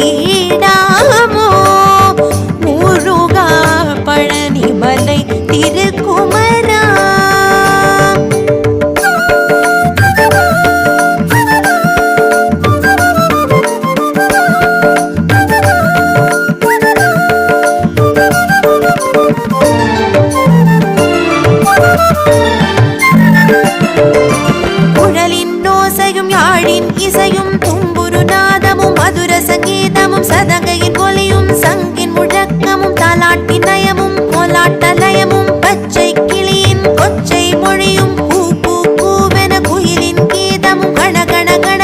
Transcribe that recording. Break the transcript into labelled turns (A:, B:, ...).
A: அமிர்தத்துக்கீடாமோ முருகா பழனிமலை திருக்குமரா. குழலின் ஓசையும் யாழின் இசையும் தும்புரு நாதமும் மதுர சங்கீதமும் சதங்கையின் ஒலியும் சங்கின் முழக்கமும் தாலாட்டின்